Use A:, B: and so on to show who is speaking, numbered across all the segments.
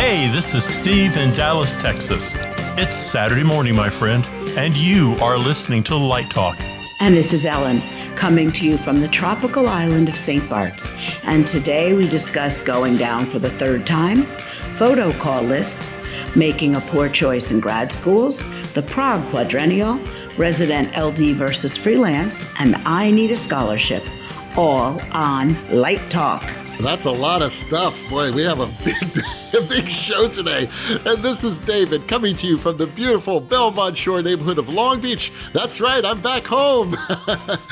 A: Hey, this is Steve in Dallas, Texas. It's Saturday morning, my friend, and you are listening to Light Talk.
B: And this is Ellen, coming to you from the tropical island of St. Bart's. And today we discuss going down for the third time, photo call lists, making a poor choice in grad schools, the Prague Quadrennial, resident LD versus freelance, and I Need a Scholarship, all on Light Talk.
C: That's a lot of stuff. Boy, we have a big show today. And this is David coming to you from the beautiful Belmont Shore neighborhood of Long Beach. That's right, I'm back home.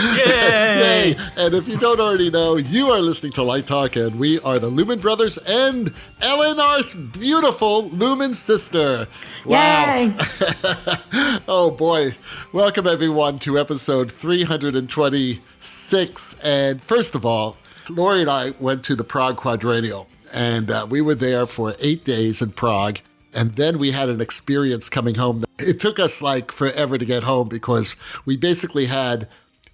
A: Yay!
C: Yay! And if you don't already know, you are listening to Light Talk, and we are the Lumen Brothers and Ellen, our beautiful Lumen sister. Wow.
B: Yay!
C: Oh boy. Welcome everyone to episode 326. And first of all, Lori and I went to the Prague Quadrennial, and we were there for 8 days in Prague, and then we had an experience coming home. It took us like forever to get home because we basically had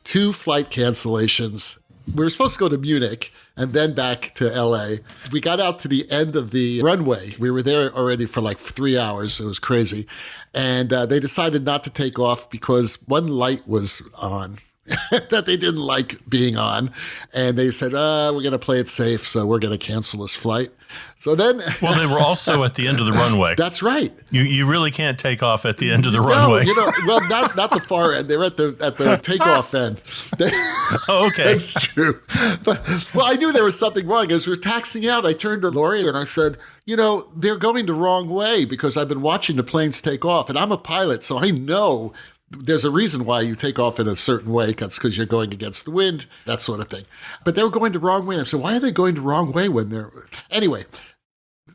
C: 2 flight cancellations. We were supposed to go to Munich and then back to LA. We got out to the end of the runway. We were there already for like 3 hours. It was crazy. And they decided not to take off because one light was on that they didn't like being on. And they said, we're going to play it safe, so we're going to cancel this flight. So then...
A: Well, they were also at the end of the runway.
C: That's right.
A: You really can't take off at the end of the runway.
C: Well, not the far end. They're at the takeoff end.
A: Oh, okay.
C: That's true. But, well, I knew there was something wrong. As we were taxiing out, I turned to Lori and I said, they're going the wrong way because I've been watching the planes take off. And I'm a pilot, so I know there's a reason why you take off in a certain way. That's because you're going against the wind, that sort of thing. But they were going the wrong way. And I said, why are they going the wrong way when they're... Anyway,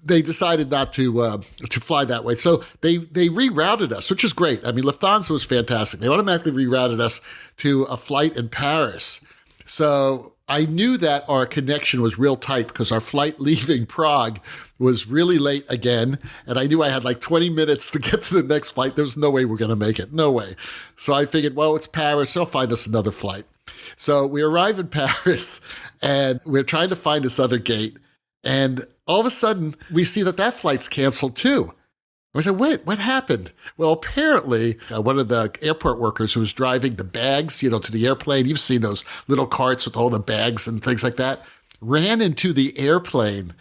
C: they decided not to fly that way. So they rerouted us, which is great. I mean, Lufthansa was fantastic. They automatically rerouted us to a flight in Paris. So I knew that our connection was real tight because our flight leaving Prague was really late again. And I knew I had like 20 minutes to get to the next flight. There was no way we're going to make it. No way. So I figured, well, it's Paris. They'll find us another flight. So we arrive in Paris and we're trying to find this other gate. And all of a sudden we see that flight's canceled too. I said, wait, what happened? Well, apparently, one of the airport workers who was driving the bags, to the airplane, you've seen those little carts with all the bags and things like that, ran into the airplane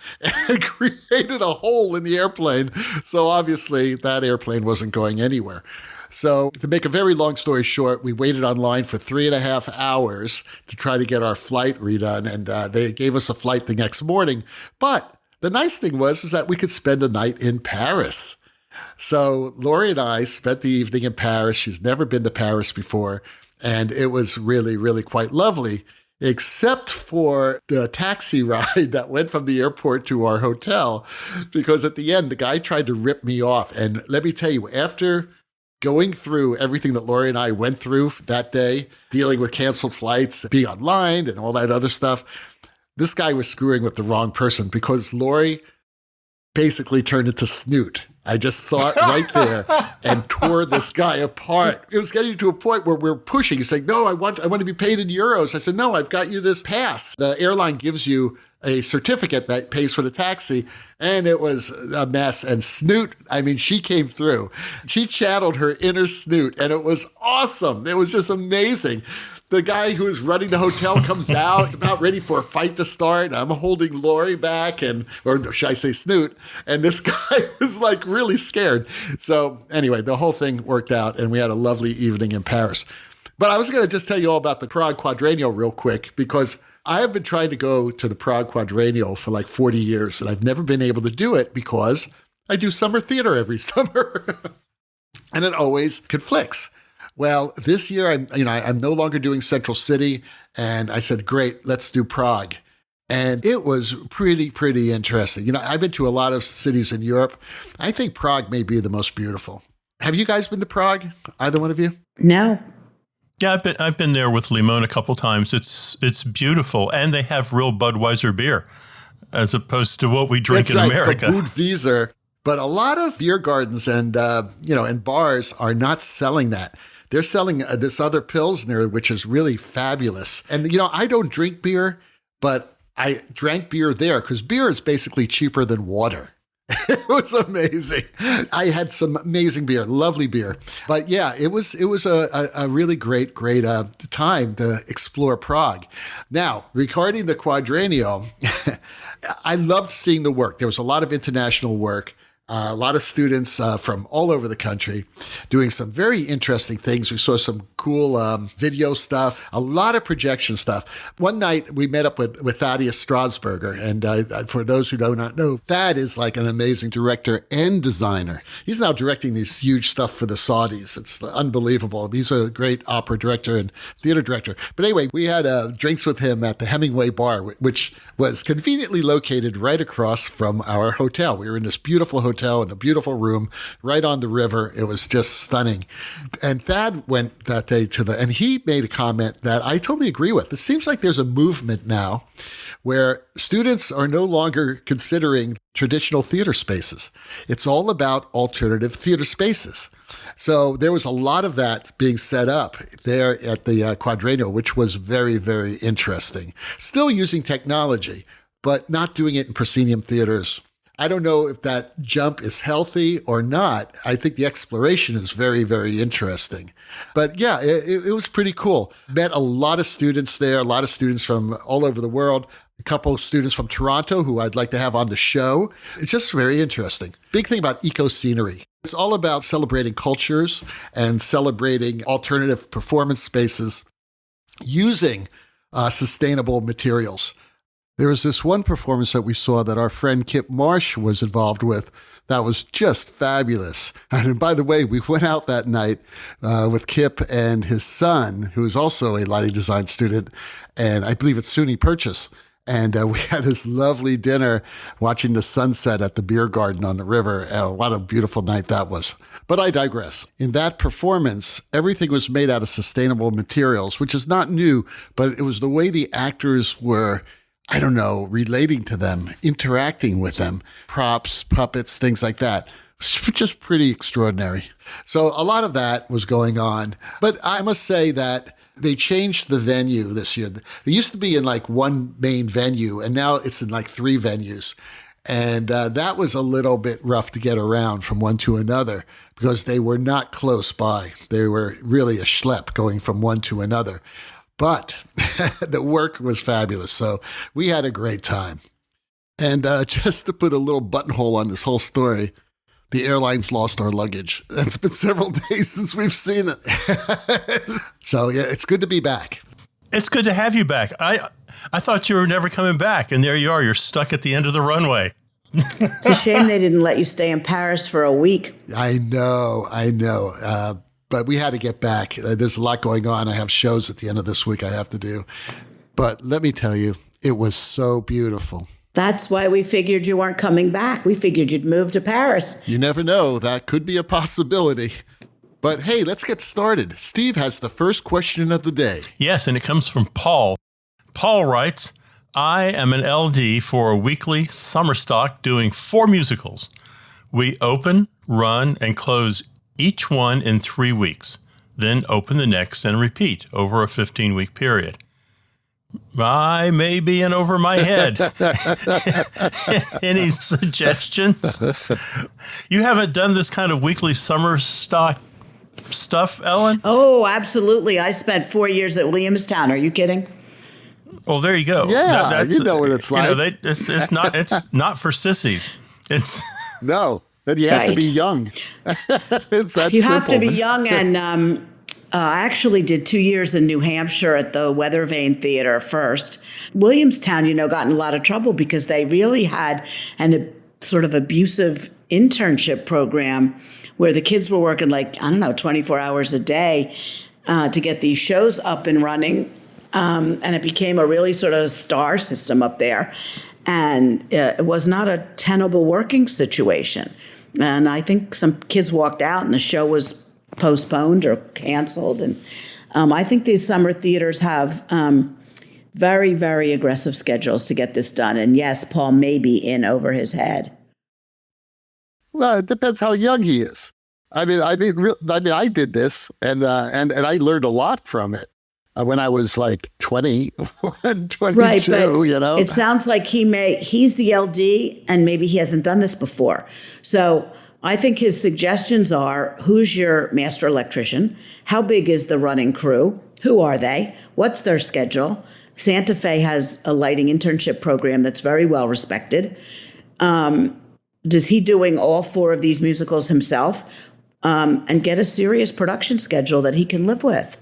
C: and created a hole in the airplane. So obviously, that airplane wasn't going anywhere. So to make a very long story short, we waited online for 3.5 hours to try to get our flight redone, and they gave us a flight the next morning. But the nice thing was that we could spend a night in Paris. So Lori and I spent the evening in Paris. She's never been to Paris before, and it was really, really quite lovely, except for the taxi ride that went from the airport to our hotel, because at the end, the guy tried to rip me off. And let me tell you, after going through everything that Lori and I went through that day, dealing with canceled flights, being online and all that other stuff, this guy was screwing with the wrong person because Lori basically turned into Snoot. I just saw it right there and tore this guy apart. It was getting to a point where we're pushing. He's saying, no, I want to be paid in euros. I said, no, I've got you this pass. The airline gives you a certificate that pays for the taxi. And it was a mess. And Snoot, she came through. She channeled her inner Snoot, and it was awesome. It was just amazing. The guy who was running the hotel comes out. It's about ready for a fight to start. And I'm holding Lori back, or should I say Snoot? And this guy was like really scared. So anyway, the whole thing worked out, and we had a lovely evening in Paris. But I was going to just tell you all about the Prague Quadrennial real quick, because I have been trying to go to the Prague Quadrennial for like 40 years, and I've never been able to do it because I do summer theater every summer, and it always conflicts. Well, this year, I'm no longer doing Central City, and I said, great, let's do Prague. And it was pretty interesting. I've been to a lot of cities in Europe. I think Prague may be the most beautiful. Have you guys been to Prague? Either one of you?
B: No.
A: Yeah, I've been there with Limon a couple times. It's beautiful, and they have real Budweiser beer, as opposed to what we drink in America.
C: It's Budweiser, but a lot of beer gardens and and bars are not selling that. They're selling this other Pilsner, which is really fabulous. And I don't drink beer, but I drank beer there because beer is basically cheaper than water. It was amazing. I had some amazing beer, lovely beer. But yeah, it was a really great time to explore Prague. Now, regarding the Quadrennial, I loved seeing the work. There was a lot of international work. A lot of students from all over the country doing some very interesting things. We saw some cool video stuff, a lot of projection stuff. One night we met up with Thaddeus Strassburger. And for those who do not know, Thad is like an amazing director and designer. He's now directing these huge stuff for the Saudis. It's unbelievable. He's a great opera director and theater director. But anyway, we had drinks with him at the Hemingway Bar, which was conveniently located right across from our hotel. We were in this beautiful hotel in a beautiful room right on the river. It was just stunning. And Thad went that day and he made a comment that I totally agree with. It seems like there's a movement now where students are no longer considering traditional theater spaces. It's all about alternative theater spaces. So there was a lot of that being set up there at the Quadrennial, which was very, very interesting. Still using technology, but not doing it in proscenium theaters. I don't know if that jump is healthy or not. I think the exploration is very, very interesting. But yeah, it was pretty cool. Met a lot of students there, a lot of students from all over the world, a couple of students from Toronto who I'd like to have on the show. It's just very interesting. Big thing about eco-scenery. It's all about celebrating cultures and celebrating alternative performance spaces using sustainable materials. There was this one performance that we saw that our friend Kip Marsh was involved with that was just fabulous. And by the way, we went out that night with Kip and his son, who is also a lighting design student, and I believe it's SUNY Purchase. And we had this lovely dinner watching the sunset at the beer garden on the river. What a beautiful night that was. But I digress. In that performance, everything was made out of sustainable materials, which is not new, but it was the way the actors were, I don't know, relating to them, interacting with them, props, puppets, things like that. Just pretty extraordinary. So a lot of that was going on. But I must say that they changed the venue this year. It used to be in like one main venue, and now it's in like 3 venues. And that was a little bit rough to get around from one to another because they were not close by. They were really a schlep going from one to another. But the work was fabulous, so we had a great time. And just to put a little buttonhole on this whole story, the airlines lost our luggage. It's been several days since we've seen it. So, yeah, it's good to be back.
A: It's good to have you back. I thought you were never coming back, and there you are. You're stuck at the end of the runway.
B: It's a shame they didn't let you stay in Paris for a week.
C: I know. But we had to get back. There's a lot going on. I have shows at the end of this week I have to do. But let me tell you, it was so beautiful.
B: That's why we figured you weren't coming back. We figured you'd move to Paris.
C: You never know. That could be a possibility. But hey, let's get started. Steve has the first question of the day.
A: Yes, and it comes from Paul. Paul writes, I am an LD for a weekly summer stock doing 4 musicals. We open, run, and close each one in 3 weeks, then open the next and repeat over a 15-week period. I may be in over my head. Any suggestions? You haven't done this kind of weekly summer stock stuff, Ellen?
B: Oh, absolutely. I spent 4 years at Williamstown. Are you kidding?
A: Well, there you go.
C: Yeah, you know what it's like.
A: It's not for sissies. It's
C: no. Then you have to be young. It's that
B: you
C: simple.
B: have to be young. And I actually did 2 years in New Hampshire at the Weather Vane Theater first. Williamstown, got in a lot of trouble because they really had a sort of abusive internship program where the kids were working 24 hours a day to get these shows up and running. And it became a really sort of star system up there. And it was not a tenable working situation. And I think some kids walked out and the show was postponed or canceled. And I think these summer theaters have very, very aggressive schedules to get this done. And yes, Paul may be in over his head.
D: Well, it depends how young he is. I did this, and I learned a lot from it. when I was like 20 and 22,
B: Right, but
D: you know.
B: it sounds like he's the LD and maybe he hasn't done this before. So I think his suggestions are, who's your master electrician? How big is the running crew? Who are they? What's their schedule? Santa Fe has a lighting internship program that's very well respected. Is he doing all 4 of these musicals himself? And get a serious production schedule that he can live with.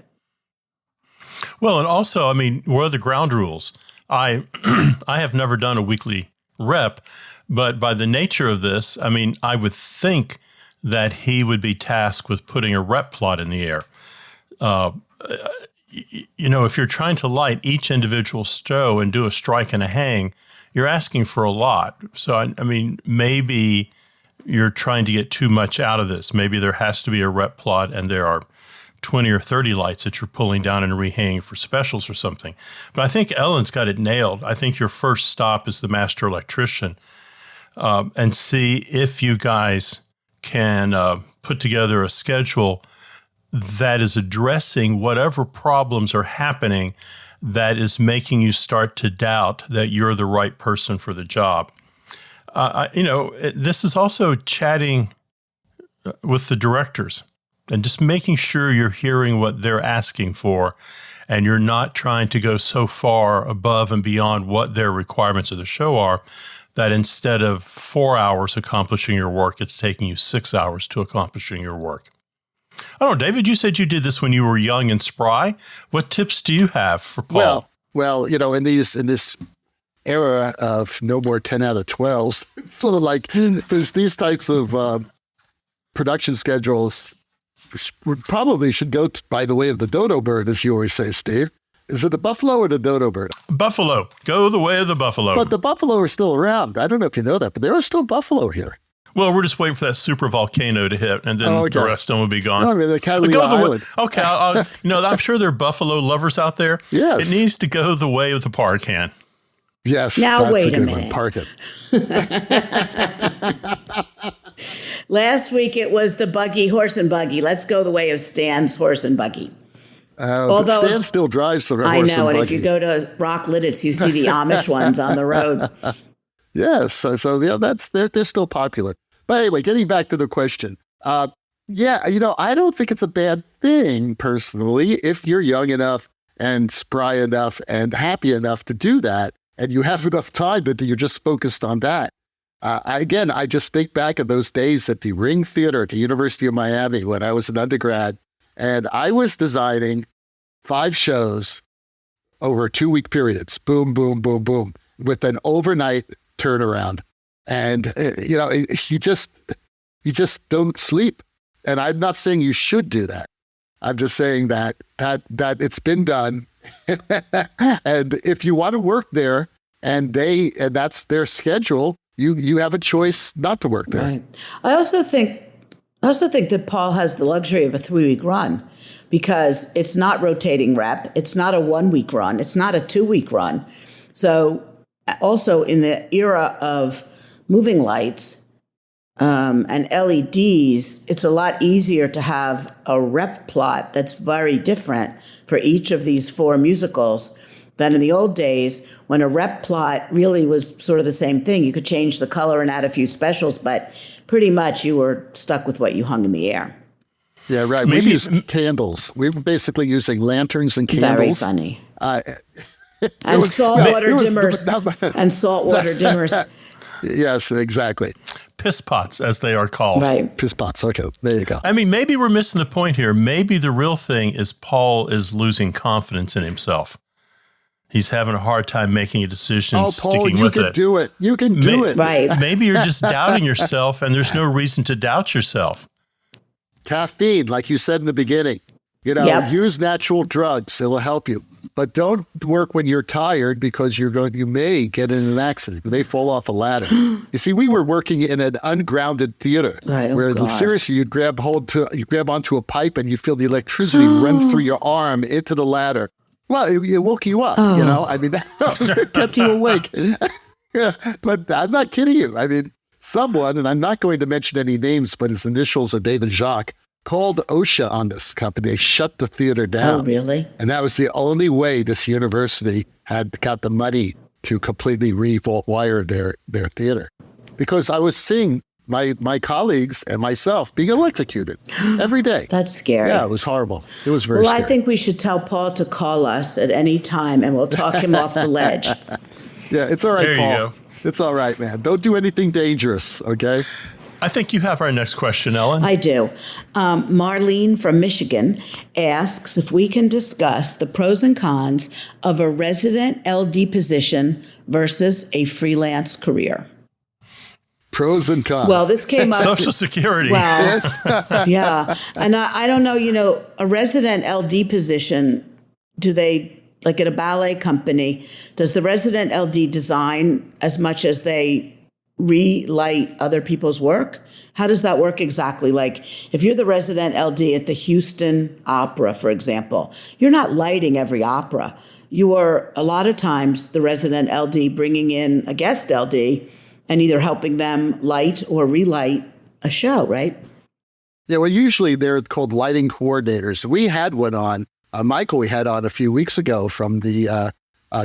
A: Well, and also, I mean, what are the ground rules? I have never done a weekly rep, but by the nature of this, I mean, I would think that he would be tasked with putting a rep plot in the air. You know, if you're trying to light each individual show and do a strike and a hang, you're asking for a lot. So, I mean, maybe you're trying to get too much out of this. Maybe there has to be a rep plot and there are 20 or 30 lights that you're pulling down and rehanging for specials or something. But I think Ellen's got it nailed. I think your first stop is the master electrician, and see if you guys can put together a schedule that is addressing whatever problems are happening that is making you start to doubt that you're the right person for the job. This is also chatting with the directors and just making sure you're hearing what they're asking for and you're not trying to go so far above and beyond what their requirements of the show are that instead of 4 hours accomplishing your work, it's taking you 6 hours to accomplishing your work. I don't know, David, you said you did this when you were young and spry. What tips do you have for Paul?
D: Well, you know, in this era of no more 10 out of 12s, it's sort of like there's these types of production schedules probably should go by the way of the dodo bird, as you always say, Steve. Is it the buffalo or the dodo bird?
A: Buffalo. Go the way of the buffalo.
D: But the buffalo are still around. I don't know if you know that, but there are still buffalo here.
A: Well, we're just waiting for that super volcano to hit, and then the rest of them will be gone.
D: No, I mean, the Catalina Island.
A: Okay, I'm sure there are buffalo lovers out there.
D: Yes.
A: It needs to go the way of the parkan.
D: Yes.
B: Now,
D: that's
B: wait
D: a
B: a
D: good
B: minute.
D: one. Parkin.
B: Last week it was the buggy, horse and buggy. Let's go the way of Stan's horse and buggy.
D: But Stan still drives the horse and buggy.
B: I know, and if you go to Rock Lidditz, you see the Amish ones on the road.
D: Yes, so yeah, they're still popular. But anyway, getting back to the question, I don't think it's a bad thing personally if you're young enough and spry enough and happy enough to do that, and you have enough time that you're just focused on that. I just think back of those days at the Ring Theater at the University of Miami when I was an undergrad, and I was designing 5 shows over 2-week periods, boom, boom, boom, boom, with an overnight turnaround. And, you just don't sleep. And I'm not saying you should do that. I'm just saying that it's been done. And if you want to work there and that's their schedule, you have a choice not to work there.
B: Right. I also think that Paul has the luxury of a 3-week run because it's not rotating rep. It's not a 1-week run. It's not a 2-week run. So also in the era of moving lights and LEDs, it's a lot easier to have a rep plot that's very different for each of these 4 musicals than in the old days when a rep plot really was sort of the same thing. You could change the color and add a few specials, but pretty much you were stuck with what you hung in the air.
D: Yeah, right. We use candles. We were basically using lanterns and candles.
B: Very funny. And saltwater dimmers. And saltwater dimmers.
D: Yes, exactly.
A: Piss pots, as they are called.
B: Right.
D: Piss pots. Okay, there you go.
A: I mean, maybe we're missing the point here. Maybe the real thing is Paul is losing confidence in himself. He's having a hard time making a decision, sticking with it.
D: You can do it. You can do it.
B: Right.
A: Maybe you're just doubting yourself, and there's no reason to doubt yourself.
D: Caffeine, like you said in the beginning. Use natural drugs. It will help you. But don't work when you're tired because you may get in an accident. You may fall off a ladder. You see, we were working in an ungrounded theater where seriously you grab onto a pipe and you feel the electricity run through your arm into the ladder. Well, it woke you up, I mean, that kept you awake. But I'm not kidding you. I mean, someone, and I'm not going to mention any names, but his initials are David Jacques, called OSHA on this company. They shut the theater down.
B: Oh, really?
D: And that was the only way this university had got the money to completely rewire their theater. Because I was seeing my colleagues and myself being electrocuted every day.
B: That's scary.
D: Yeah, it was horrible. It was very scary.
B: Well, I think we should tell Paul to call us at any time and we'll talk him off the ledge.
D: Yeah, it's all right,
A: There
D: Paul.
A: you go.
D: It's all right, man. Don't do anything dangerous, okay?
A: I think you have our next question, Ellen.
B: I do. Marlene from Michigan asks if we can discuss the pros and cons of a resident LD position versus a freelance career.
D: Pros and cons.
B: Well, this came up.
A: Social Security.
B: Well, yeah. And I don't know, a resident LD position, do they, like at a ballet company, does the resident LD design as much as they relight other people's work? How does that work exactly? Like if you're the resident LD at the Houston Opera, for example, you're not lighting every opera. You are a lot of times the resident LD bringing in a guest LD and either helping them light or relight a show, right?
D: Yeah, well, usually they're called lighting coordinators. We had one on, Michael we had on a few weeks ago from the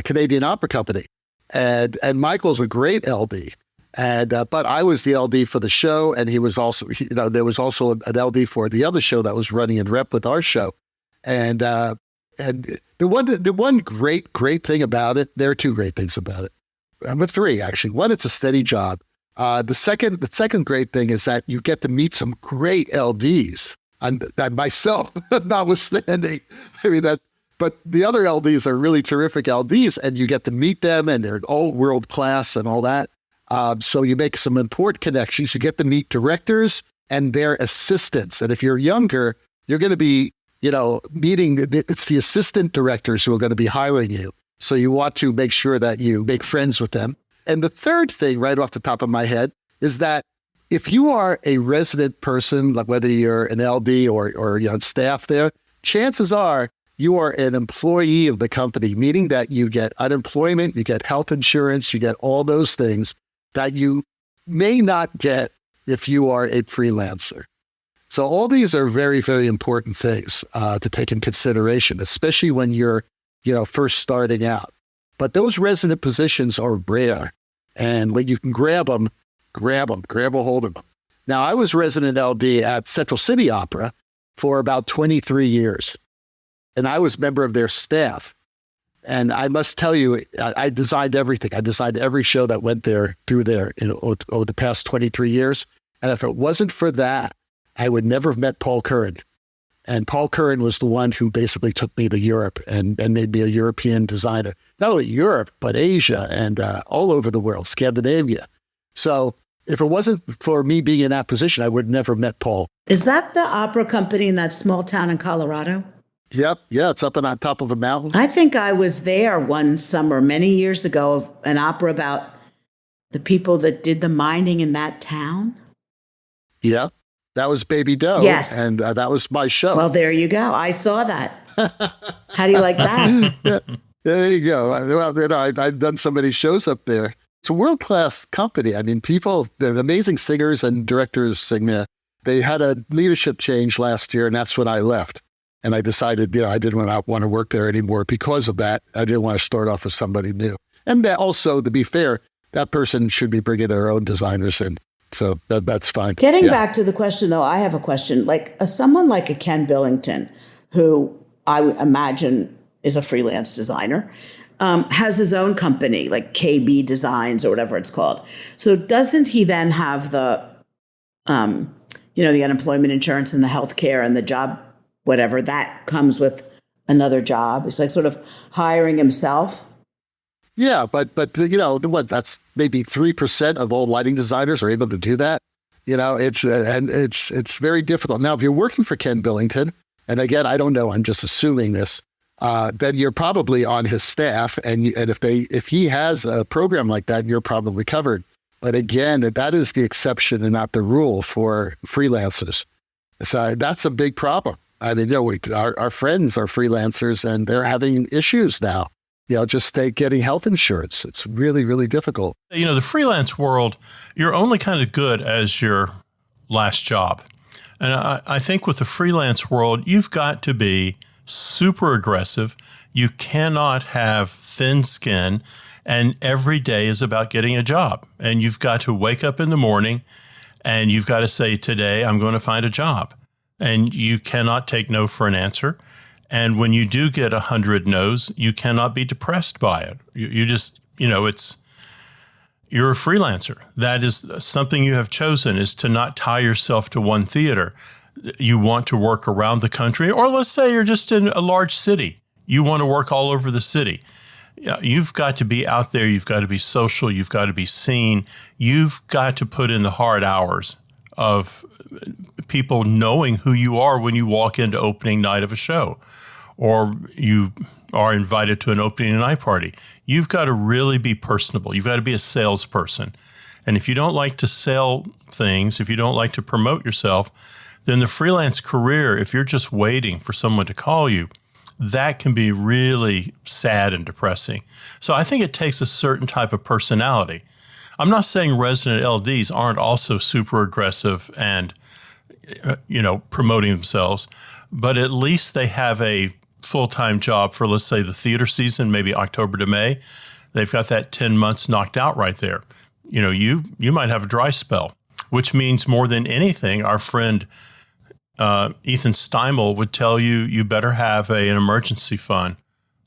D: Canadian Opera Company. And Michael's a great LD. And but I was the LD for the show, and he was also, there was also an LD for the other show that was running in rep with our show. And the one great thing about it, there are two great things about it. But three, actually. One, it's a steady job. The second great thing is that you get to meet some great LDs. And myself, notwithstanding, but the other LDs are really terrific LDs, and you get to meet them, and they're all world class and all that. So you make some important connections. You get to meet directors and their assistants. And if you're younger, you're going to be, meeting, it's the assistant directors who are going to be hiring you. So you want to make sure that you make friends with them. And the third thing right off the top of my head is that if you are a resident person, like whether you're an LD or you're on staff there, chances are you are an employee of the company, meaning that you get unemployment, you get health insurance, you get all those things that you may not get if you are a freelancer. So all these are very, very important things to take in consideration, especially when you're, first starting out. But those resident positions are rare. And when you can grab a hold of them. Now, I was resident LD at Central City Opera for about 23 years. And I was a member of their staff. And I must tell you, I designed everything. I designed every show that went through there over the past 23 years. And if it wasn't for that, I would never have met Paul Curran. And Paul Curran was the one who basically took me to Europe and made me a European designer. Not only Europe, but Asia and all over the world, Scandinavia. So if it wasn't for me being in that position, I would have never met Paul.
B: Is that the opera company in that small town in Colorado?
D: Yep. Yeah, it's up on top of a mountain.
B: I think I was there one summer many years ago, an opera about the people that did the mining in that town.
D: Yeah, that was Baby Doe.
B: Yes.
D: And that was my show.
B: Well, there you go. I saw that. How do you like that?
D: Yeah, there you go. Well, I've done so many shows up there. It's a world-class company. I mean, they're amazing singers and directors sing there. They had a leadership change last year, and that's when I left. And I decided, I didn't want to work there anymore because of that. I didn't want to start off with somebody new. And that also, to be fair, that person should be bringing their own designers in. So that's fine.
B: Getting back to the question, though, I have a question. Like someone like a Ken Billington, who I would imagine is a freelance designer, has his own company, like KB Designs or whatever it's called. So doesn't he then have the, the unemployment insurance and the healthcare and the job, whatever that comes with another job? It's like sort of hiring himself.
D: Yeah, but that's maybe 3% of all lighting designers are able to do that. It's very difficult. Now, if you're working for Ken Billington, and again, I don't know, I'm just assuming this, then you're probably on his staff, and if he has a program like that, you're probably covered. But again, that is the exception and not the rule for freelancers. So that's a big problem. I mean, our friends are freelancers, and they're having issues now. Just getting health insurance. It's really, really difficult.
A: The freelance world, you're only kind of good as your last job. And I think with the freelance world, you've got to be super aggressive. You cannot have thin skin, and every day is about getting a job. And you've got to wake up in the morning and you've got to say, today I'm going to find a job. And you cannot take no for an answer. And when you do get 100 no's, you cannot be depressed by it. You just, you're a freelancer. That is something you have chosen, is to not tie yourself to one theater. You want to work around the country, or let's say you're just in a large city. You want to work all over the city. You've got to be out there. You've got to be social. You've got to be seen. You've got to put in the hard hours of people knowing who you are when you walk into opening night of a show, or you are invited to an opening night party. You've got to really be personable. You've got to be a salesperson. And if you don't like to sell things, if you don't like to promote yourself, then the freelance career, if you're just waiting for someone to call you, that can be really sad and depressing. So I think it takes a certain type of personality. I'm not saying resident LDs aren't also super aggressive and, promoting themselves, but at least they have a full-time job for, let's say, the theater season, maybe October to May. They've got that 10 months knocked out right there. You might have a dry spell, which means more than anything, our friend Ethan Steimel would tell you, you better have an emergency fund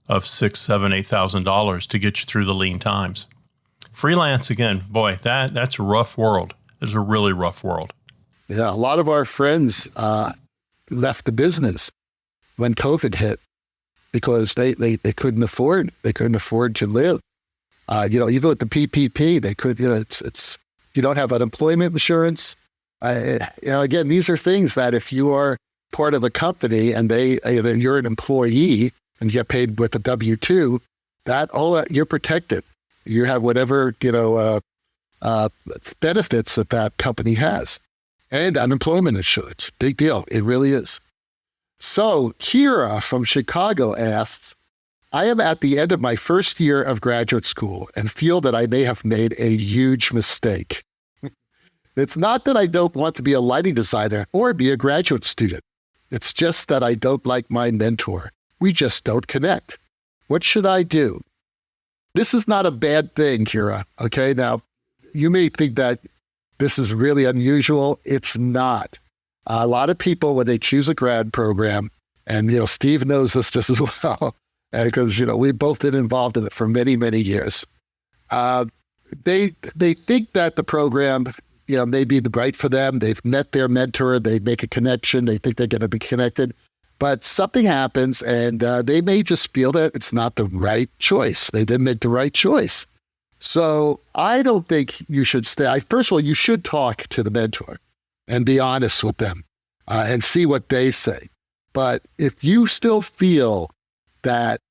A: of $6,000, $7,000, $8,000 to get you through the lean times. Freelance, again, boy, that's a rough world. It's a really rough world.
D: Yeah, a lot of our friends left the business when COVID hit because they couldn't afford to live. Even with the PPP, they could. It's you don't have unemployment insurance. Again, these are things that if you are part of a company and you're an employee and you get paid with a W-2, you're protected. You have whatever benefits that company has, and unemployment insurance. Big deal. It really is. So Kira from Chicago asks, I am at the end of my first year of graduate school and feel that I may have made a huge mistake. It's not that I don't want to be a lighting designer or be a graduate student. It's just that I don't like my mentor. We just don't connect. What should I do? This is not a bad thing, Kira. Okay, now you may think that this is really unusual. It's not. A lot of people, when they choose a grad program, and Steve knows this just as well, because we've both been involved in it for many, many years. They think that the program may be right for them. They've met their mentor. They make a connection. They think they're going to be connected. But something happens, and they may just feel that it's not the right choice. They didn't make the right choice. So I don't think you should stay. First of all, you should talk to the mentor and be honest with them and see what they say. But if you still feel that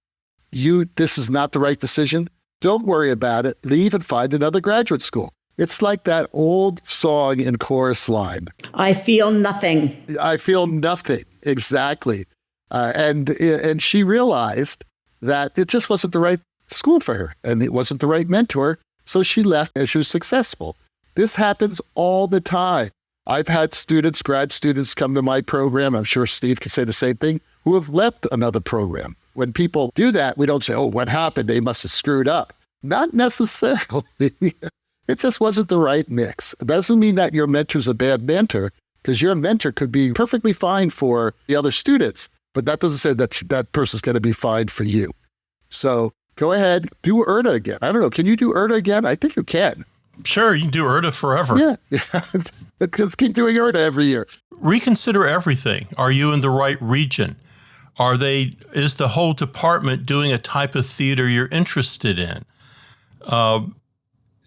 D: this is not the right decision, don't worry about it. Leave and find another graduate school. It's like that old song in chorus line.
B: I feel nothing.
D: I feel nothing. Exactly. And she realized that it just wasn't the right school for her and it wasn't the right mentor. So she left and she was successful. This happens all the time. I've had grad students come to my program. I'm sure Steve can say the same thing, who have left another program. When people do that, we don't say, oh, what happened? They must have screwed up. Not necessarily. It just wasn't the right mix. It doesn't mean that your mentor's a bad mentor, because your mentor could be perfectly fine for the other students, but that doesn't say that that person's going to be fine for you. So go ahead, do IRTA again. I don't know. Can you do IRTA again? I think you can.
A: Sure, you can do IRTA forever.
D: Yeah. Let's keep doing IRTA every year.
A: Reconsider everything. Are you in the right region? Is the whole department doing a type of theater you're interested in?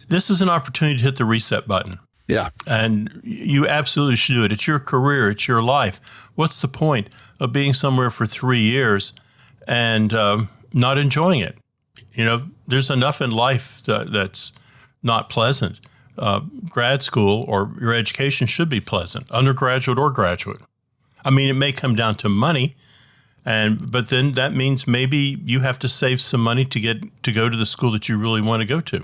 A: This is an opportunity to hit the reset button.
D: Yeah.
A: And you absolutely should do it. It's your career. It's your life. What's the point of being somewhere for 3 years and not enjoying it? There's enough in life that's not pleasant. Grad school or your education should be pleasant, undergraduate or graduate. I mean, it may come down to money, but then that means maybe you have to save some money to go to the school that you really want to go to.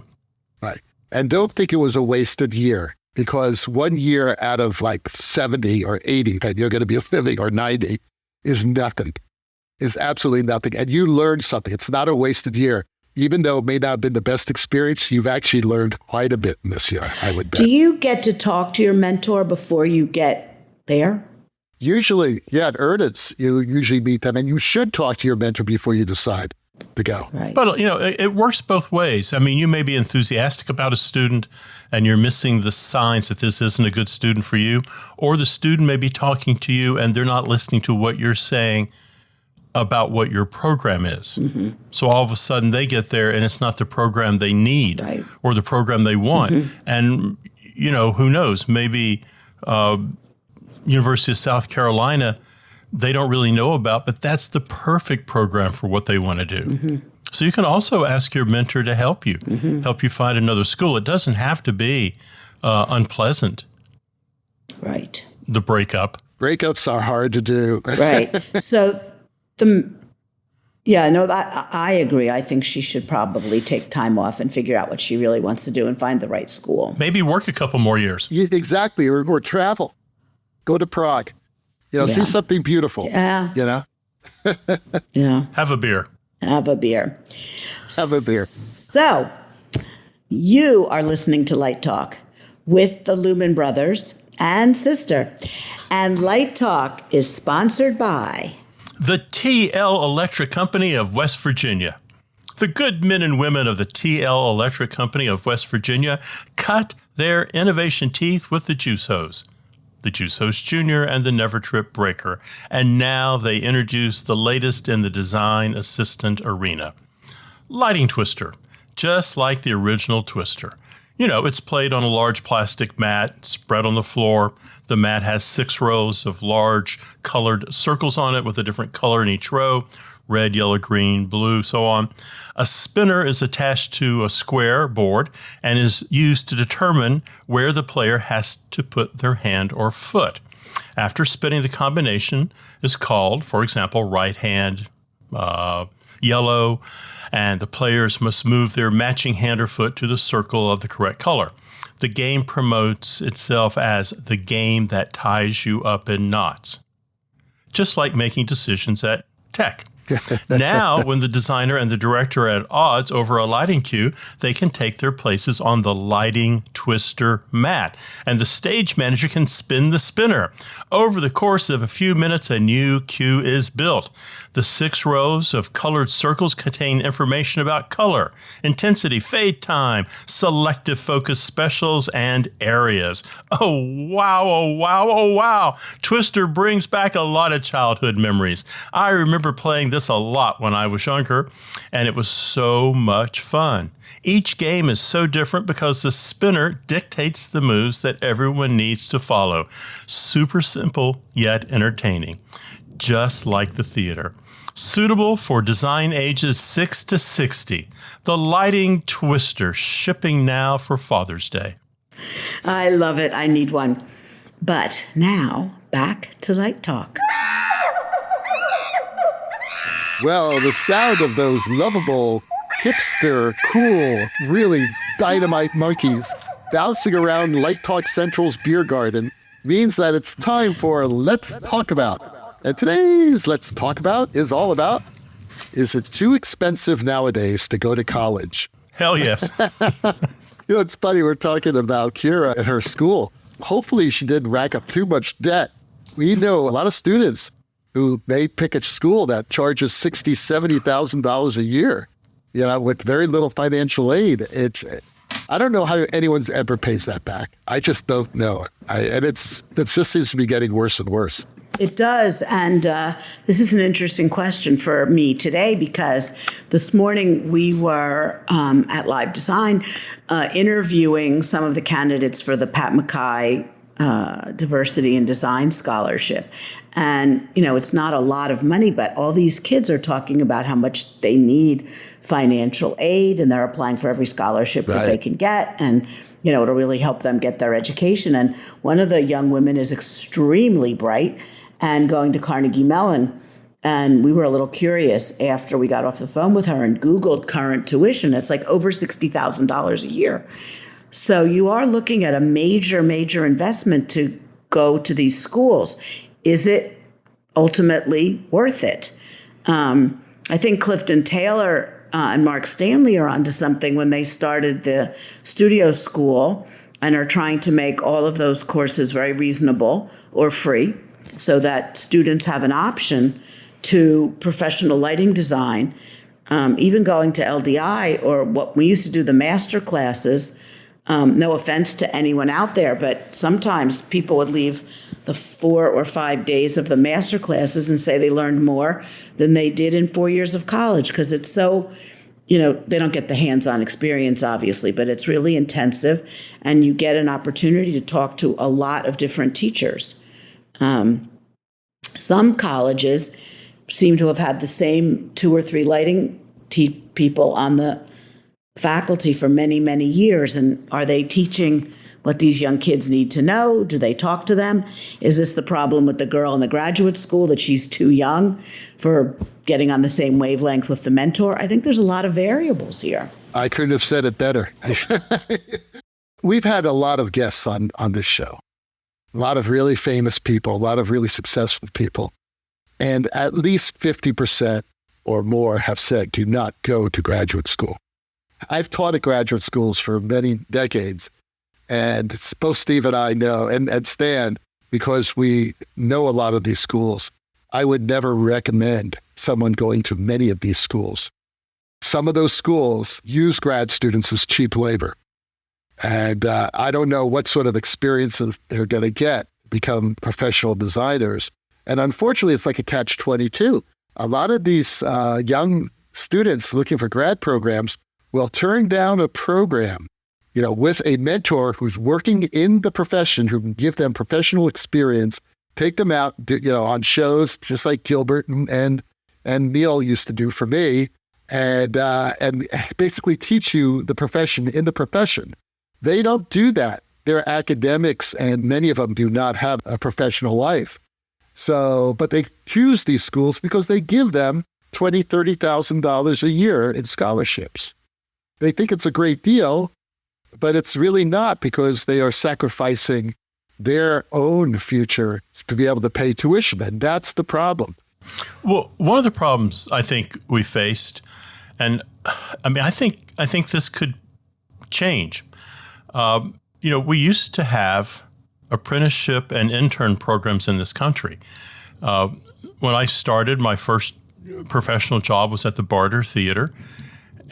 D: Right. And don't think it was a wasted year. because 1 year out of like 70 or 80 that you're going to be living, or 90, is nothing, is absolutely nothing. And you learn something. It's not a wasted year. Even though it may not have been the best experience, you've actually learned quite a bit in this year, I would bet.
B: Do you get to talk to your mentor before you get there?
D: Usually, yeah, at Ernest, you usually meet them, and you should talk to your mentor before you decide to go.
B: Right.
A: But, it works both ways. I mean, you may be enthusiastic about a student and you're missing the signs that this isn't a good student for you, or the student may be talking to you and they're not listening to what you're saying about what your program is. Mm-hmm. So all of a sudden they get there and it's not the program they need, right, or the program they want. Mm-hmm. And, who knows, maybe University of South Carolina, they don't really know about, but that's the perfect program for what they want to do. Mm-hmm. So you can also ask your mentor to help you, help you find another school. It doesn't have to be unpleasant.
B: Right.
A: The breakup.
D: Breakups are hard to do.
B: Right. So I agree. I think she should probably take time off and figure out what she really wants to do and find the right school.
A: Maybe work a couple more years.
D: Exactly. Or travel. Go to Prague. See something beautiful.
B: Yeah.
D: Yeah.
A: Have a beer.
B: Have a beer.
D: Have a beer.
B: So, you are listening to Light Talk with the Lumen Brothers and sister. And Light Talk is sponsored by
A: the TL Electric Company of West Virginia. The good men and women of the TL Electric Company of West Virginia cut their innovation teeth with the Juice Hose, the Juice Hose Junior, and the Never Trip Breaker. And now they introduce the latest in the design assistant arena. Lighting Twister, just like the original Twister. It's played on a large plastic mat spread on the floor. The mat has 6 rows of large colored circles on it with a different color in each row: red, yellow, green, blue, so on. A spinner is attached to a square board and is used to determine where the player has to put their hand or foot. After spinning, the combination is called, for example, right hand, yellow, and the players must move their matching hand or foot to the circle of the correct color. The game promotes itself as the game that ties you up in knots, just like making decisions at tech. Now, when the designer and the director are at odds over a lighting cue, they can take their places on the lighting twister mat, and the stage manager can spin the spinner. Over the course of a few minutes, a new cue is built. The 6 rows of colored circles contain information about color, intensity, fade time, selective focus specials, and areas. Oh, wow, oh, wow, oh, wow. Twister brings back a lot of childhood memories. I remember playing this a lot when I was younger, and it was so much fun. Each game is so different because the spinner dictates the moves that everyone needs to follow. Super simple, yet entertaining, just like the theater. Suitable for design ages 6 to 60. The Lighting Twister, shipping now for Father's Day.
B: I love it. I need one. But now, back to Light Talk.
D: Well, the sound of those lovable, hipster, cool, really dynamite monkeys bouncing around Light Talk Central's beer garden means that it's time for Let's Talk About. And today's Let's Talk About is all about, is it too expensive nowadays to go to college?
A: Hell yes.
D: It's funny, we're talking about Kira at her school. Hopefully she didn't rack up too much debt. We know a lot of students who may pick a school that charges $60,000, $70,000 a year, with very little financial aid. I don't know how anyone's ever pays that back. I just don't know. It just seems to be getting worse and worse.
B: It does. And this is an interesting question for me today, because this morning we were at Live Design interviewing some of the candidates for the Pat McKay Diversity and Design Scholarship. And, it's not a lot of money, but all these kids are talking about how much they need financial aid, and they're applying for every scholarship that they can get. And, it'll really help them get their education. And one of the young women is extremely bright and going to Carnegie Mellon. And we were a little curious after we got off the phone with her and Googled current tuition. It's like over $60,000 a year. So you are looking at a major, major investment to go to these schools. Is it ultimately worth it? I think Clifton Taylor and Mark Stanley are onto something when they started the studio school and are trying to make all of those courses very reasonable or free so that students have an option to professional lighting design, even going to LDI or what we used to do, the master classes. No offense to anyone out there, but sometimes people would leave the 4 or 5 days of the master classes and say they learned more than they did in 4 years of college because it's so, they don't get the hands-on experience, obviously, but it's really intensive, and you get an opportunity to talk to a lot of different teachers. Some colleges seem to have had the same 2 or 3 lighting people on the faculty for many, many years. And are they teaching what these young kids need to know? Do they talk to them? Is this the problem with the girl in the graduate school, that she's too young for getting on the same wavelength with the mentor? I think there's a lot of variables here.
D: I couldn't have said it better. We've had a lot of guests on this show, a lot of really famous people, a lot of really successful people. And at least 50% or more have said, do not go to graduate school. I've taught at graduate schools for many decades, and both Steve and I know, and Stan, because we know a lot of these schools, I would never recommend someone going to many of these schools. Some of those schools use grad students as cheap labor. And I don't know what sort of experiences they're going to get, become professional designers. And unfortunately, it's like a catch-22. A lot of these young students looking for grad programs will turn down a program, with a mentor who's working in the profession, who can give them professional experience, take them out, on shows just like Gilbert and Neil used to do for me, and basically teach you the profession in the profession. They don't do that. They're academics, and many of them do not have a professional life. So, but they choose these schools because they give them $20,000, $30,000 a year in scholarships. They think it's a great deal, but it's really not, because they are sacrificing their own future to be able to pay tuition. And that's the problem.
A: Well, one of the problems I think we faced, and I think this could change. We used to have apprenticeship and intern programs in this country. When I started, my first professional job was at the Barter Theater,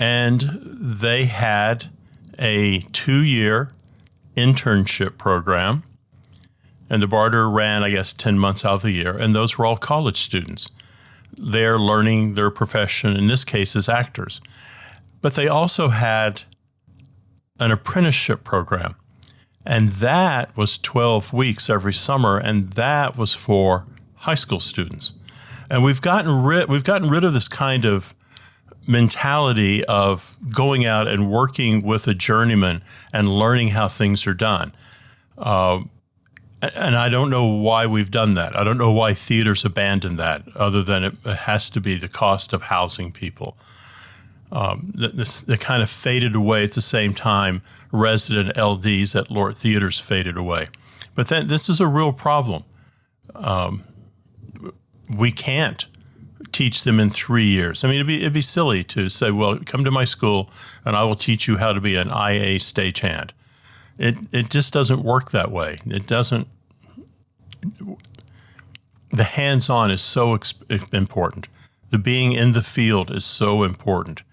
A: and they had a 2-year internship program, and the Barter ran, 10 months out of the year, and those were all college students. They're learning their profession, in this case, as actors. But they also had an apprenticeship program, and that was 12 weeks every summer, and that was for high school students. And we've gotten rid of this kind of mentality of going out and working with a journeyman and learning how things are done. And I don't know why we've done that. I don't know why theaters abandoned that, other than it has to be the cost of housing people. They kind of faded away at the same time resident LDs at Lort Theaters faded away. But then this is a real problem. We can't teach them in 3 years. It'd be silly to say, well, come to my school and I will teach you how to be an IA stagehand. It just doesn't work that way. It doesn't. The hands-on is so important. The being in the field is so important.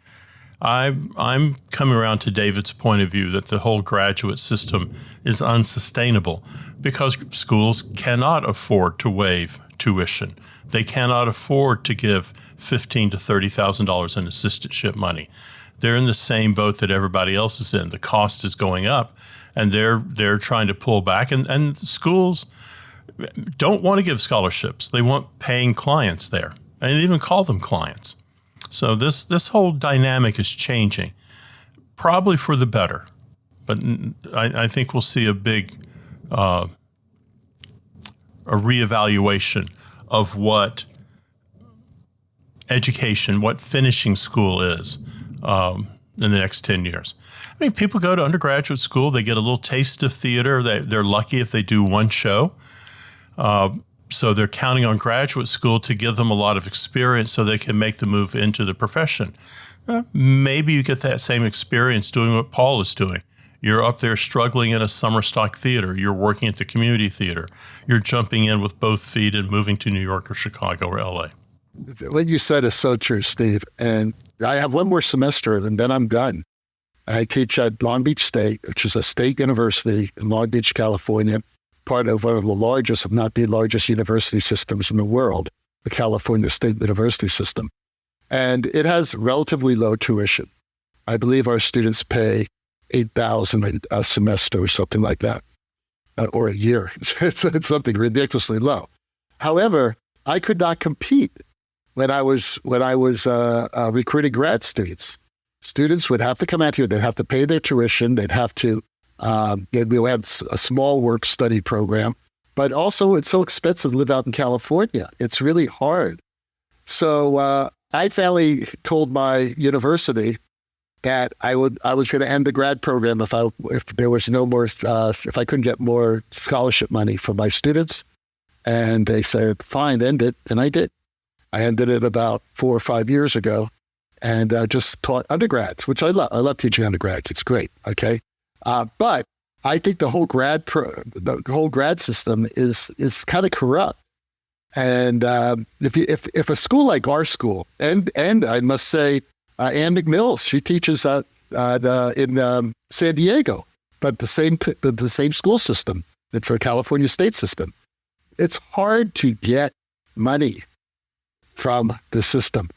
A: I'm coming around to David's point of view that the whole graduate system is unsustainable because schools cannot afford to waive tuition. They cannot afford to give $15,000 to $30,000 in assistantship money. They're in the same boat that everybody else is in. The cost is going up, and they're trying to pull back. And schools don't want to give scholarships. They want paying clients there, and they even call them clients. So this whole dynamic is changing, probably for the better. But I think we'll see a big a reevaluation of what education, what finishing school is in the next 10 years. I mean, people go to undergraduate school, they get a little taste of theater. They're lucky if they do one show. So they're counting on graduate school to give them a lot of experience so they can make the move into the profession. Maybe you get that same experience doing what Paul is doing. You're up there struggling in a summer stock theater. You're working at the community theater. You're jumping in with both feet and moving to New York or Chicago or LA.
D: What you said is so true, Steve. And I have one more semester and then I'm done. I teach at Long Beach State, which is a state university in Long Beach, California, part of one of the largest, if not the largest university systems in the world, the California State University System. And it has relatively low tuition. I believe our students pay $8,000 a semester or something like that, or a year. It's something ridiculously low. However, I could not compete when I was recruiting grad students. Students would have to come out here. They'd have to pay their tuition. They'd have to. We had a small work study program, but also it's so expensive to live out in California. It's really hard. So I finally told my university that I was going to end the grad program if there was no more, if I couldn't get more scholarship money for my students. And they said, fine, end it. And I did. I ended it about 4 or 5 years ago and just taught undergrads, which I love. I love teaching undergrads. It's great. Okay. But I think the whole grad system is kind of corrupt. And if a school like our school, and I must say, Ann McMills, she teaches in San Diego, but the same school system that for California state system. It's hard to get money from the system.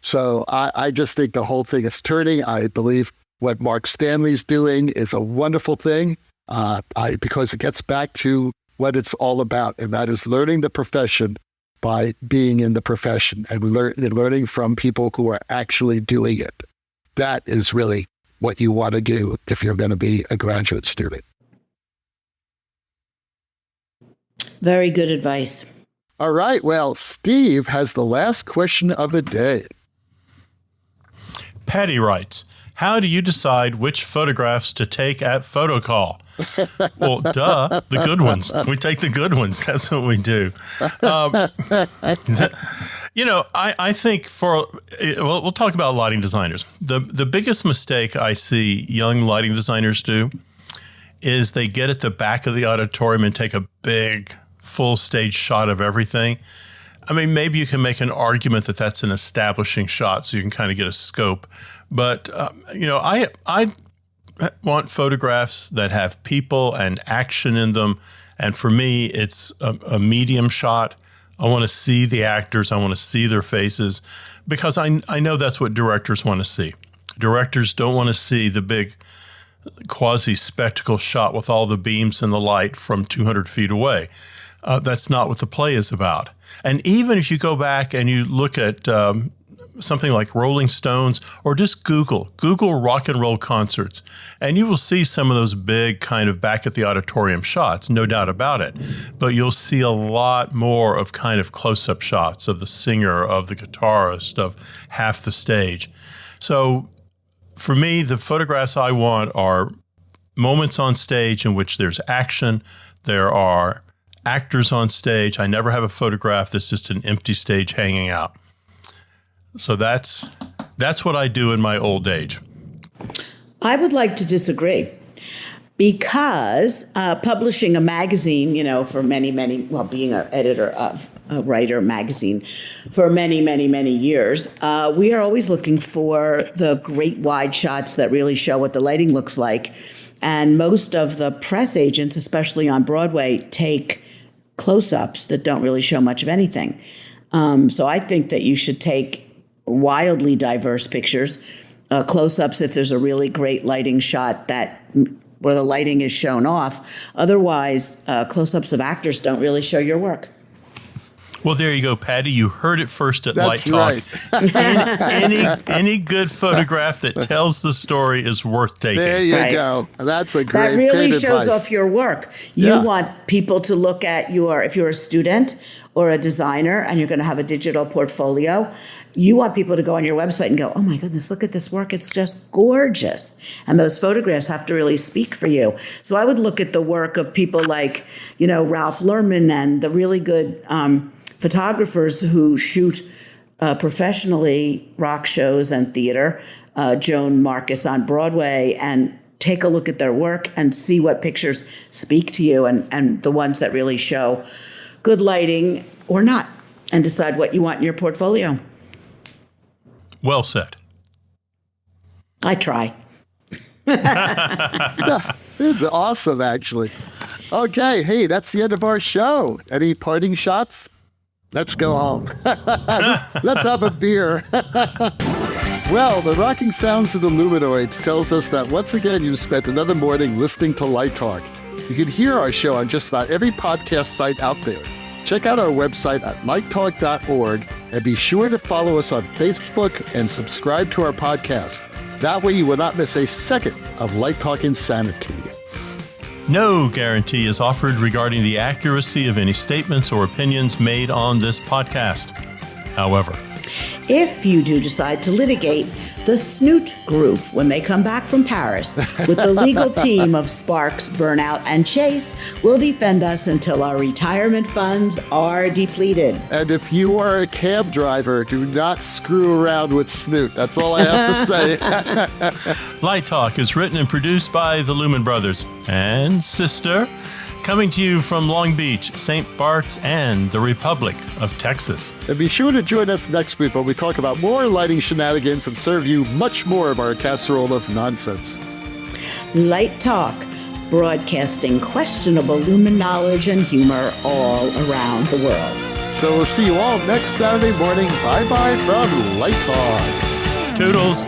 D: So I just think the whole thing is turning. I believe what Mark Stanley's doing is a wonderful thing because it gets back to what it's all about, and that is learning the profession by being in the profession and learning from people who are actually doing it. That is really what you want to do if you're going to be a graduate student.
B: Very good advice.
D: All right. Well, Steve has the last question of the day.
A: Patty writes, how do you decide which photographs to take at photo call? Well, duh, the good ones. We take the good ones. That's what we do. I think we'll talk about lighting designers. The biggest mistake I see young lighting designers do is they get at the back of the auditorium and take a big full stage shot of everything. I mean, maybe you can make an argument that that's an establishing shot so you can kind of get a scope. But, I want photographs that have people and action in them. And for me, it's a medium shot. I want to see the actors. I want to see their faces because I know that's what directors want to see. Directors don't want to see the big quasi-spectacle shot with all the beams and the light from 200 feet away. That's not what the play is about. And even if you go back and you look at something like Rolling Stones or just Google rock and roll concerts, and you will see some of those big kind of back at the auditorium shots, no doubt about it. But you'll see a lot more of kind of close-up shots of the singer, of the guitarist, of half the stage. So for me, the photographs I want are moments on stage in which there's action, there are actors on stage. I never have a photograph that's just an empty stage hanging out. So that's what I do in my old age.
B: I would like to disagree because publishing a magazine, for being an editor of a writer magazine for many, many, many years, we are always looking for the great wide shots that really show what the lighting looks like. And most of the press agents, especially on Broadway, take close-ups that don't really show much of anything. So I think that you should take wildly diverse pictures, close-ups if there's a really great lighting shot where the lighting is shown off. Otherwise, close-ups of actors don't really show your work.
A: Well, there you go, Patty. You heard it first at
D: That's
A: Light Talk. Right. Any good photograph that tells the story is worth taking.
D: There you go. That's a great
B: That really
D: great
B: shows
D: advice.
B: off your work. You want people to look at if you're a student or a designer and you're going to have a digital portfolio, you want people to go on your website and go, oh my goodness, look at this work. It's just gorgeous. And those photographs have to really speak for you. So I would look at the work of people like, Ralph Lerman and the really good photographers who shoot professionally rock shows and theater, Joan Marcus on Broadway, and take a look at their work and see what pictures speak to you and the ones that really show good lighting or not, and decide what you want in your portfolio.
A: Well said.
B: I try.
D: This is awesome, actually. Okay, hey, that's the end of our show. Any parting shots? Let's go home. Let's have a beer. Well, the rocking sounds of the Luminoids tells us that once again you've spent another morning listening to Light Talk. You can hear our show on just about every podcast site out there. Check out our website at lighttalk.org and be sure to follow us on Facebook and subscribe to our podcast. That way you will not miss a second of Light Talk insanity.
A: No guarantee is offered regarding the accuracy of any statements or opinions made on this podcast. However,
B: if you do decide to litigate, the Snoot Group, when they come back from Paris with the legal team of Sparks, Burnout, and Chase, will defend us until our retirement funds are depleted.
D: And if you are a cab driver, do not screw around with Snoot. That's all I have to say.
A: Light Talk is written and produced by the Lumen Brothers and Sister, coming to you from Long Beach, St. Bart's, and the Republic of Texas.
D: And be sure to join us next week when we talk about more lighting shenanigans and serve you much more of our casserole of nonsense.
B: Light Talk, broadcasting questionable lumen knowledge and humor all around the world.
D: So we'll see you all next Saturday morning. Bye-bye from Light Talk.
A: Toodles.